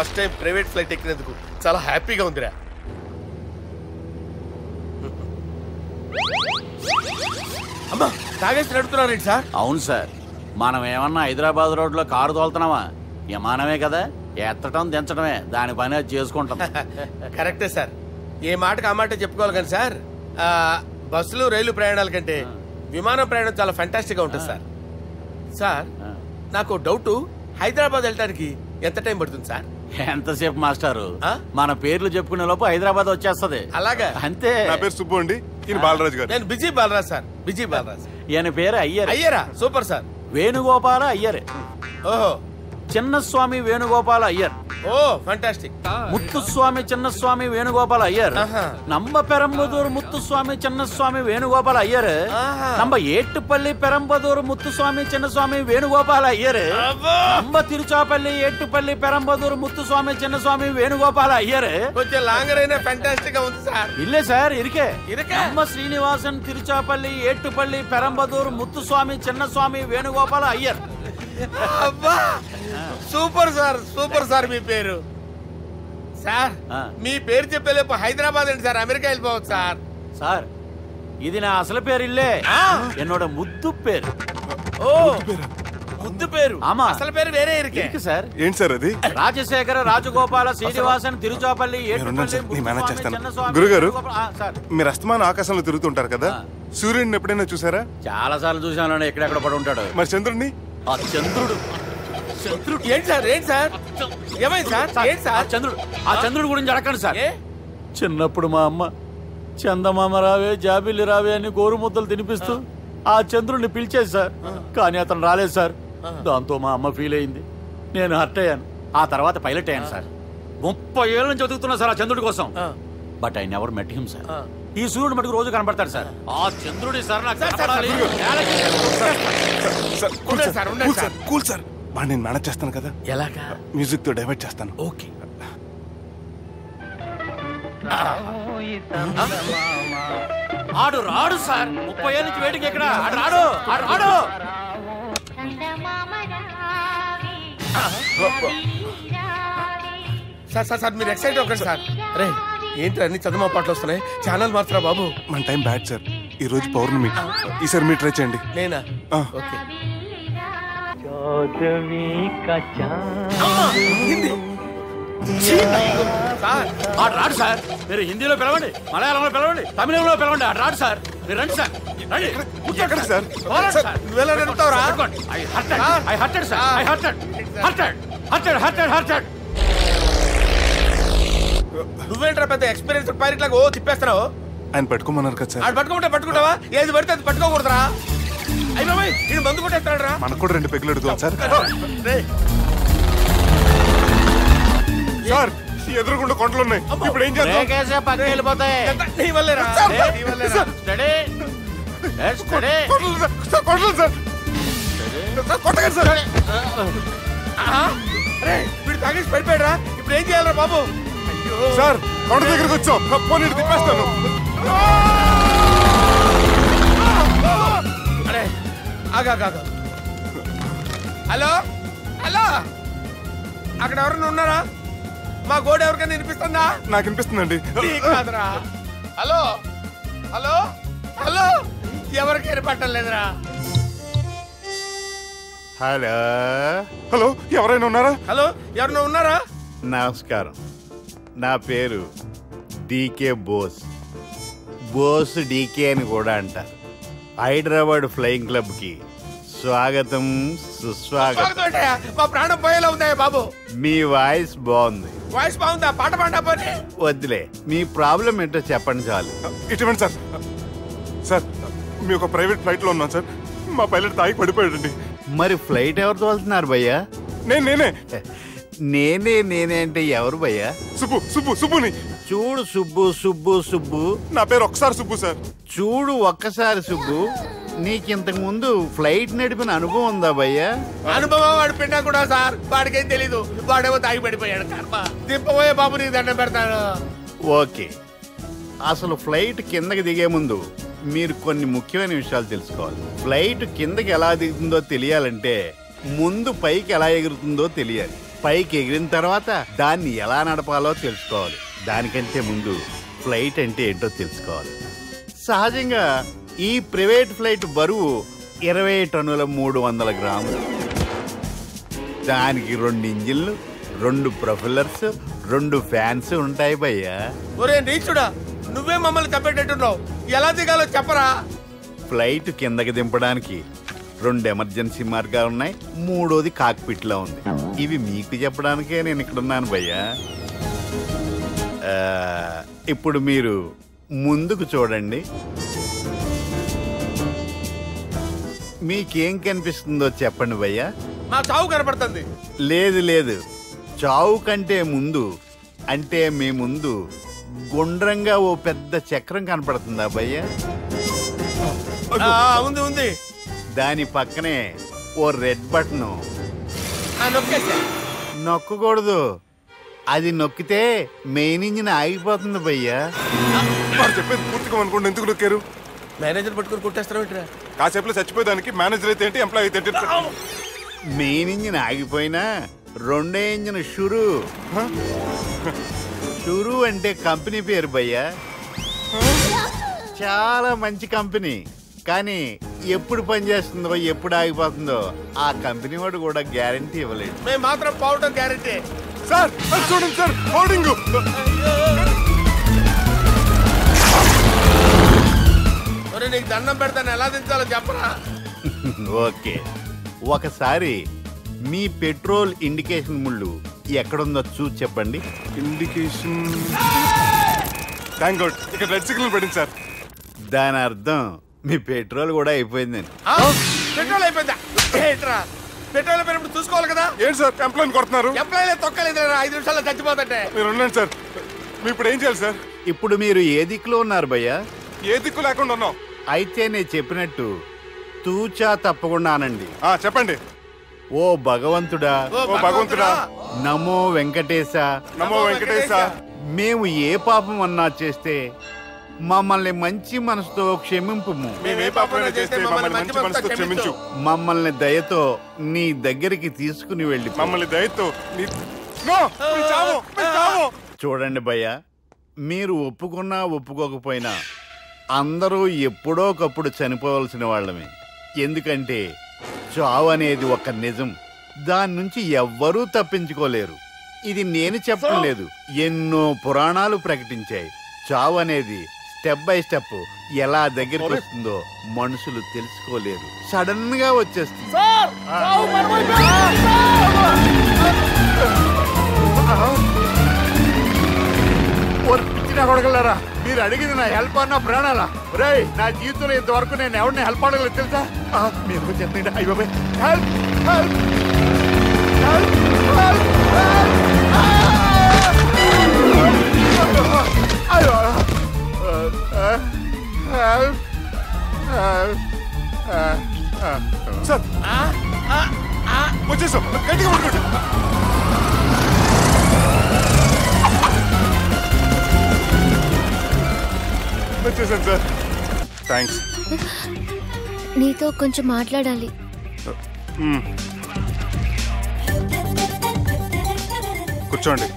First time private flight ఎక్కినందుకు చాలా హ్యాపీగా ఉందిరా. అమ్మా తాగేసి నడుపుతున్నారేంటి సార్? అవును సార్, మనం ఏమన్నా హైదరాబాద్ రోడ్లో కారు తోలుతున్నామా? విమానమే కదా, ఎత్తటం దించడమే దాని పని అది చేసుకుంటాం. కరెక్టే సార్, ఏ మాటకు ఆ మాట చెప్పుకోవాలి కానీ సార్, బస్సులు రైలు ప్రయాణాల కంటే విమానం ప్రయాణం చాలా ఫ్యాంటాస్టిక్గా ఉంటుంది సార్. సార్ నాకు డౌట్, హైదరాబాద్ వెళ్ళడానికి ఎంత టైం పడుతుంది సార్? ఎంతసేపు మాస్టారు, మన పేర్లు చెప్పుకునే లోపు హైదరాబాద్ వచ్చేస్తది. అలాగా? అంతే. నా పేరు సుబ్బు అండి, ఈయన బాలరాజు గారు. నేను busy Balaraj sir, busy Balaraj. ఈయన పేరు అయ్యర్. అయ్యరా? Super sir. వేణుగోపాల అయ్యర్. ఓహో, చిన్నస్వామి వేణుగోపాల అయ్యర్. Oh fantastic. ముత్తుస్వామి చిన్నస్వామి వేణుగోపాల అయ్యర్. நம்ம பெரம்பதூர் முத்துசுவாமி சின்னசுவாமி வேணுகோபால ஐயர். நம்ம ஏட்டுப்பள்ளி பெரம்பதூர் முத்துசுவாமி சின்னசுவாமி வேணுகோபால ஐயர். நம்ம திருச்சாப்பள்ளி ஏட்டுப்பள்ளி பெரம்பதூர் முத்துசுவாமி சின்னசுவாமி வேணுகோபால ஐயர். కొంచెం లాంగర్ అయినా ఫ్యాంటాస్టిక్ గా ఉంది సార్. இல்ல சார், இருக்கே. நம்ம ஸ்ரீனிவாசன் திருச்சாப்பள்ளி ஏட்டுப்பள்ளி பெரம்பதூர் முத்துசுவாమి చిన్నస్వామి వేణుగోపాల అయ్యర్. అబ్బా సూపర్ సార్, సూపర్ సార్. మీ పేరు సార్, మీ పేరు చెప్పేలేపు హైదరాబాద్ అండి సార్, అమెరికా వెళ్ళిపోవచ్చు సార్. సార్ ఇది నా అసలు పేరు ఇల్లే, என்னோட ముద్దు పేరు. ఓ ముద్దు పేరు. ఆమా, అసలు పేరు వేరే ఇరుకే సార్. ఏంటి సార్ అది? రాజశేఖర రాజగోపాల శ్రీనివాసన్ తిరుచాపల్లి. గురుగారు, మీరు అస్తమానం ఆకాశంలో తిరుగుతుంటారు కదా, సూర్యుడిని ఎప్పుడైనా చూసారా? చాలా సార్లు చూసాను, ఎక్కడెక్కడ పడి ఉంటాడు. మరి చంద్రుడిని? ఆ చంద్రుడు. ఏంటి సార్, ఏంటి సార్, ఏమైంది సార్? ఏంటి సార్? ఆ చంద్రుడు గురించి అడగండి సార్. చిన్నప్పుడు మా అమ్మ చందమామ రావే జాబిల్లి రావే అని గోరు ముద్దలు తినిపిస్తూ ఆ చంద్రుడిని పిలిచేది సార్, కానీ అతను రాలేదు సార్. దాంతో మా అమ్మ ఫీల్ అయింది, నేను హర్ట్ అయ్యాను. ఆ తర్వాత పైలట్ అయ్యాను సార్. 30 ఏళ్ళ నుంచి చదువుతున్నా సార్ ఆ చంద్రుడి కోసం. But I never met him sir. ఈ సూర్యుడు మటుకు రోజు కనబడతాడు సార్. ఆ చంద్రుడి సార్ నాకు కూల్ సార్, నేను మేనేజ్ చేస్తాను కదా. ఎలాగా? మ్యూజిక్ తో డైవర్ట్ చేస్తాను. ఓకే. ఆడు రాడు సార్, 30 ఏళ్ళ నుంచి వేటికి ఎక్కడ రాడు. సార్ సార్ సార్ మీరు ఎక్సైట్ అవ్వకండి సార్. అరే ఏంటి అన్ని చదువు పాటలు వస్తున్నాయి, ఛానల్ మాత్రం బాబు. మన టైం బ్యాడ్ సార్, ఈ రోజు పౌర్ణమి. ఈసారి మీరు ట్రై చేయండి. నేనా? ఓకే. ఆడు రాడు సార్, మీరు హిందీలో పిలవండి, మలయాళంలో పిలవండి, తమిళంలో పిలవండి, ఆడు రాడు సార్. మీరు రండి సార్, రండి. ఎక్కడ సార్? నువ్వేంట్రా పెద్ద ఎక్స్పీరియన్స్ పైరెట్ లాగా ఓ తిప్పేస్తున్నావు? ఆయన పట్టుకోమన్నారు కదా సార్. పట్టుకుంటావా? ఏది పడితే అది పట్టుకోకూడదురా. అయ్యి ఇది మందు కొట్టేస్తాడు రా. మనకు కూడా 2 పెగ్గులు అడుగుతాం సార్. సార్ ఎదురుగుండా కొండలు ఉన్నాయి, ఇప్పుడు ఏం చేద్దాం? పక్కకి వెళ్ళిపోతాయి. వీడు తాగేసి పడిపోయాడురా, ఇప్పుడు ఏం చేయాలరా బాబు? సార్ కొండ దగ్గరకు వచ్చాం, పోనీ తిప్పేస్తాను. అరే ఆగా. హలో హలో, అక్కడ ఎవరైనా ఉన్నారా? మా గోడ ఎవరికైనా వినిపిస్తుందా? నాకు వినిపిస్తుందండి. కాదురా. హలో హలో హలో, ఎవరికి వినపట్టలేదురా. హలో హలో, ఎవరైనా ఉన్నారా? హలో ఎవరైనా ఉన్నారా? నమస్కారం, నా పేరు డీకే బోస్. బోస్ డీకే అని కూడా అంటారు. హైదరాబాద్ ఫ్లయింగ్ క్లబ్ కి స్వాగతం సుస్వాగతం. మా ప్రాణం పోయేలా ఉందా బాబు? మీ వాయిస్ బాగుంది. వాయిస్ బాగుందా? పాట పాడా పోనీ. వద్దులే, మీ ప్రాబ్లం ఏంటో చెప్పండి చాలు. ఇటువంటి సార్, సార్ మీ ఒక ప్రైవేట్ ఫ్లైట్ లో ఉన్నాం సార్, మా పైలట్ తాగి పడిపోయాడండి. మరి ఫ్లైట్ ఎవరు తోలుతున్నారు భయ్యా? నేనే అంటే ఎవరు భయ్యా? సుబ్బుని. చూడు సుబ్బు, నా పేరు ఒకసారి సుబ్బు సార్. చూడు ఒక్కసారి సుబ్బు, నీకింతకు ముందు ఫ్లైట్ నడిపిన అనుభవం ఉందా భయ్యా? అనుభవం నడిపినా కూడా సార్ వాడికేం తెలీదు, వాడేమో తాగి పడిపోయాడు. దింపబోయే బాబు నీకు దండం పెడతాను. ఓకే, అసలు ఫ్లైట్ కిందకి దిగే ముందు మీరు కొన్ని ముఖ్యమైన విషయాలు తెలుసుకోవాలి. ఫ్లైట్ కిందకి ఎలా దిగుతుందో తెలియాలంటే ముందు పైకి ఎలా ఎగురుతుందో తెలియాలి. పైకి ఎగిరిన తర్వాత దాన్ని ఎలా నడపాలో తెలుసుకోవాలి. దానికంటే ముందు ఫ్లైట్ అంటే ఏంటో తెలుసుకోవాలి. సహజంగా ఈ ప్రైవేట్ ఫ్లైట్ బరువు 20 టన్నుల 300 గ్రాములు. దానికి 2 ఇంజిన్లు, 2 ప్రొఫెల్లర్స్, 2 ఫ్యాన్స్ ఉంటాయి భయ్యా. ఒరే నీచుడా, నువ్వే మమ్మల్ని తప్పేటట్టున్నావు. ఎలా దిగాలో చెప్పరా? ఫ్లైట్ కిందకి దింపడానికి 2 ఎమర్జెన్సీ మార్గాలు ఉన్నాయి. 3వది కాక్పిట్ లో ఉంది. ఇవి మీకు చెప్పడానికే నేను ఇక్కడ ఉన్నాను భయ్యా. ఇప్పుడు మీరు ముందుకు చూడండి. మీకేం కనిపిస్తుందో చెప్పండి భయ్యా. మా చావు కనపడుతుంది. లేదు లేదు, చావు కంటే ముందు అంటే మీ ముందు గుండ్రంగా ఓ పెద్ద చక్రం కనపడుతుందా భయ్యా? ఉంది ఉంది. దాని పక్కనే ఓ రెడ్ బటన్. నొక్కేసా. నొక్కకూడదు, అది నొక్కితే మెయిన్ ఇంజిన్ ఆగిపోతుంది భయ్యా. వాడు చెప్పేది పూర్తిగా అనుకోండి. ఎందుకు నొక్కారు? మేనేజర్ పట్టుకుని కొట్టేస్తారా ఏంట్రా? కాసేపులో చచ్చిపోయేదానికి మేనేజర్ అయితే ఏంటి, ఎంప్లాయ్ అయితే ఏంటి? మెయిన్ ఇంజిన్ ఆగిపోయినా 2వ ఇంజిన్ షురు. షురు అంటే కంపెనీ పేరు భయ్యా. చాలా మంచి కంపెనీ. కానీ ఎప్పుడు పనిచేస్తుందో ఎప్పుడు ఆగిపోతుందో ఆ కంపెనీ వాడు కూడా గ్యారంటీ ఇవ్వలేదు. మేము మాత్రం పోవటం గ్యారంటీ. సార్ అది చూడండి సార్, హోర్డింగ్. ఒరే నీకు దండం పెడతాను, ఎలా దించాలో చెప్పరా? ఓకే, ఒకసారి మీ పెట్రోల్ ఇండికేషన్ ముళ్ళు ఎక్కడుందో చూసి చెప్పండి. ఇండికేషన్. థ్యాంక్ గాడ్, ఇక్కడ రెడ్ సిగ్నల్ పడింది సార్. దాని అర్థం మీ పెట్రోల్ కూడా అయిపోయిందని. పెట్రోల్ అయిపోయిందా? ఏంట్రా పెట్రోల్ అయిపోయినప్పుడు చూసుకోవాలి కదా. ఏంటి సార్ ఎంప్లాయ్ కొడుతున్నారు? ఎంప్లాయీ తొక్కలేదు, 5 నిమిషాల్లో చచ్చిపోతుంటే. మీరు ఉండండి సార్. మీరు ఇప్పుడు ఏం చేయాలి సార్? ఇప్పుడు మీరు ఏ దిక్కులో ఉన్నారు భయ్యా? ఏ దిక్కు లేకుండా ఉన్నాం. అయితే నేను చెప్పినట్టు తూచా తప్పకుండా అనండి. చెప్పండి. ఓ భగవంతుడా, ఓ భగవంతుడా, నమో వెంకటేశ, నమో వెంకటేశ. మేము ఏ పాపం అన్నా చేస్తే మమ్మల్ని మంచి మనసుతో క్షమింపు. మేము ఏ పాపమైనా చేస్తే మమ్మల్ని మంచి మనసుతో క్షమించు. మమ్మల్ని దయతో నీ దగ్గరికి తీసుకుని వెళ్ళి. మమ్మల్ని దయతో చూడండి భయ్యా, మీరు ఒప్పుకున్నా ఒప్పుకోకపోయినా అందరూ ఎప్పుడో ఒకప్పుడు చనిపోవలసిన వాళ్ళమే. ఎందుకంటే చావు అనేది ఒక నిజం. దాని నుంచి ఎవ్వరూ తప్పించుకోలేరు. ఇది నేను చెప్పడం లేదు, ఎన్నో పురాణాలు ప్రకటించాయి. చావు అనేది స్టెప్ బై స్టెప్ ఎలా దగ్గరికి వస్తుందో మనుషులు తెలుసుకోలేరు. సడన్ గా వచ్చేస్తుంది. కొడగలరా, మీరు అడిగింది నా హెల్ప్ అన్న ప్రాణాలా? రే, నా జీవితంలో ఇంతవరకు నేను ఎవరిని హెల్ప్ అడగలేదు తెలుసా? మీరు చెప్పండి. అయ్యో హెల్ప్ హెల్ప్ సార్ వచ్చేసాం. గట్టిగా పట్టుకోండి. వచ్చేసాను సార్. థ్యాంక్స్. నీతో కొంచెం మాట్లాడాలి. కూర్చోండి.